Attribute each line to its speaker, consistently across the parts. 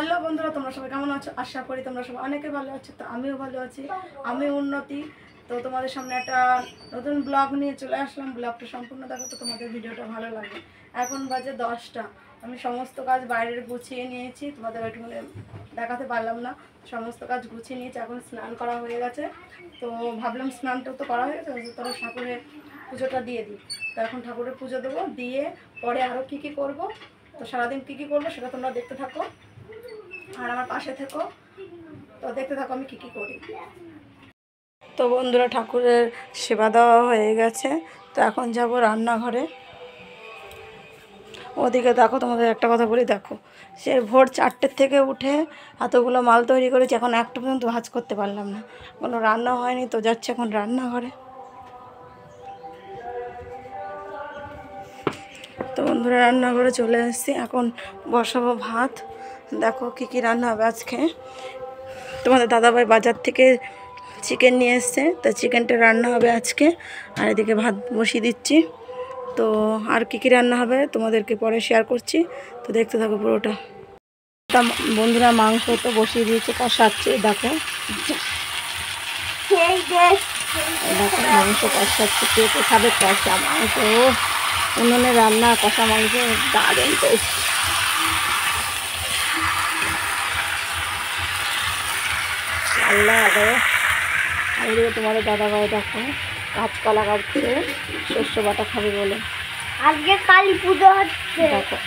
Speaker 1: Hello বন্ধুরা, তোমরা সবাই কেমন আছো? আশা করি তোমরা সবাই অনেকে ভালো আছো। তো আমিও ভালো আছি, আমি উন্নতি। তো তোমাদের সামনে একটা নতুন ব্লগ নিয়ে চলে আসলাম। ব্লগটা সম্পূর্ণ দেখো তো তোমাদের ভিডিওটা ভালো লাগবে। এখন বাজে 10টা। আমি সমস্ত কাজ বাইরের গুছিয়ে নিয়েছি, তোমাদের একটু দেখাতে পারলাম না। সমস্ত কাজ গুছিয়ে নিয়েছি, এখন স্নান করা হয়ে গেছে। তো ভাবলাম স্নানটা তো করা হয়ে গেছে, তোরা ঠাকুরের পুজোটা দিয়ে দিই। তো এখন ঠাকুরের পুজো দেবো, দিয়ে পরে আরও কী কী করবো, তো সারাদিন কী কী করবো সেটা তোমরা দেখতে থাকো আর আমার পাশে থেকো। তো দেখতে থাকো আমি কী কী করি। তো বন্ধুরা, ঠাকুরের সেবা দেওয়া হয়ে গেছে। তো এখন যাব রান্নাঘরে। ওদিকে দেখো, তোমাদের একটা কথা বলি, দেখো সে ভোর 4টের থেকে উঠে এতগুলো মাল তৈরি করেছি, এখন একটা পর্যন্ত ভাজ করতে পারলাম না, কোনো রান্না হয়নি। তো যাচ্ছে এখন রান্নাঘরে। তো বন্ধুরা, রান্নাঘরে চলে এসেছি, এখন বসাবো ভাত। দেখো কী কী রান্না হবে আজকে। তোমাদের দাদাভাই বাজার থেকে চিকেন নিয়ে এসছে, তো চিকেনটা রান্না হবে আজকে। আর এদিকে ভাত বসিয়ে দিচ্ছি। তো আর কী কী রান্না হবে তোমাদেরকে পরে শেয়ার করছি, তো দেখতে থাকো পুরোটা। বন্ধুরা, মাংস তো বসিয়ে দিয়েছে, কষাচ্ছে। দেখো দেখো মাংস কষাচ্ছে। কে কে খাবে কষা মাংস? উনুনে রান্না কষা মাংস দারুণ টেস্ট। আল্লাহ এদিকে তোমাদের দাদাভাই দেখো কাঁচকলা কাটছে, শস্য বাটা খাবে বলে।
Speaker 2: আজকে কালী পুজো হচ্ছে।
Speaker 1: দেখো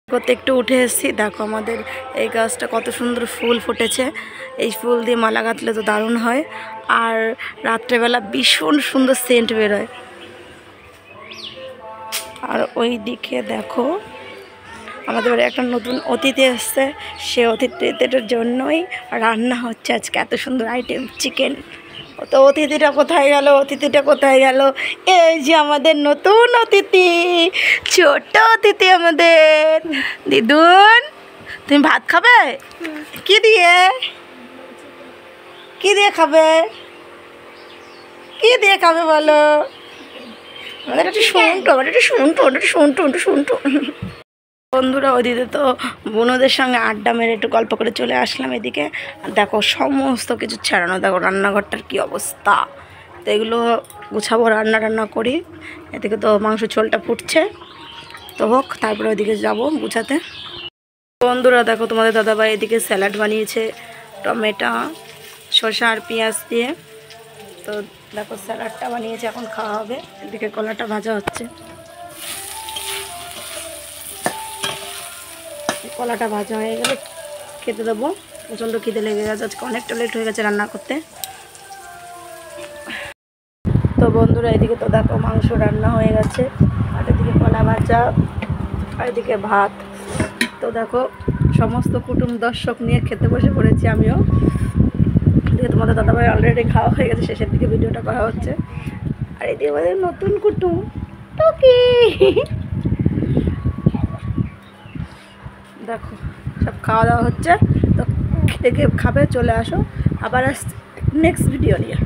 Speaker 1: করতে একটু উঠে এসেছি। দেখো আমাদের এই গাছটা কত সুন্দর ফুল ফুটেছে। এই ফুল দিয়ে মালা গাঁথলে তো দারুণ হয়। আর রাত্রেবেলা ভীষণ সুন্দর সেন্ট বেরোয়। আর ওই দিকে দেখো আমাদের বাড়ি একটা নতুন অতিথি এসছে, সে অতিথিদের জন্যই রান্না হচ্ছে আজকে এত সুন্দর আইটেম চিকেন। তো অতিথিটা কোথায় গেল? অতিথিটা কোথায় গেল? এই যে আমাদের নতুন অতিথি, ছোট্ট অতিথি আমাদের দিদুন। তুমি ভাত খাবে? কি দিয়ে? কি দিয়ে খাবে? কি দিয়ে খাবে বলো? আমাদের একটু শুনতো, আমাদের একটু শুনতো, একটু শুনতো, একটু শুনতো। বন্ধুরা, ওইদিকে তো বোনদের সঙ্গে আড্ডা মেরে একটু গল্প করে চলে আসলাম এদিকে। দেখো সমস্ত কিছু ছাড়ানো, দেখো রান্নাঘরটার কি অবস্থা। তো এগুলো গুছাবো, রান্না করি। এদিকে তো মাংস ঝোলটা ফুটছে, তো হোক, তারপরে ওইদিকে যাবো গুছাতে। বন্ধুরা দেখো, তোমাদের দাদাভাই এদিকে স্যালাড বানিয়েছে টমেটো, শসা আর পেঁয়াজ দিয়ে। তো দেখো স্যালাডটা বানিয়েছে, এখন খাওয়া হবে। এদিকে কলাটা ভাজা হচ্ছে। কলাটা ভাজা হয়ে গেলে খেতে দেবো। প্রচণ্ড খিদে লেগে গেছে, আজকে অনেকটা লেট হয়ে গেছে রান্না করতে। তো বন্ধুরা, এদিকে তো দেখো মাংস রান্না হয়ে গেছে, আর এদিকে কলা ভাজা, আর এদিকে ভাত। তো দেখো সমস্ত কুটুম দর্শক নিয়ে খেতে বসে পড়েছি আমিও। এদিকে তোমাদের দাদাভাই অলরেডি খাওয়া হয়ে গেছে, শেষের দিকে ভিডিওটা করা হচ্ছে। আর এদিকে আমাদের নতুন কুটুম টকি, দেখো সব খাওয়া দাওয়া হচ্ছে। তো খেতে খাবে, চলে আসো, আবার আসছে নেক্সট ভিডিও নিয়ে।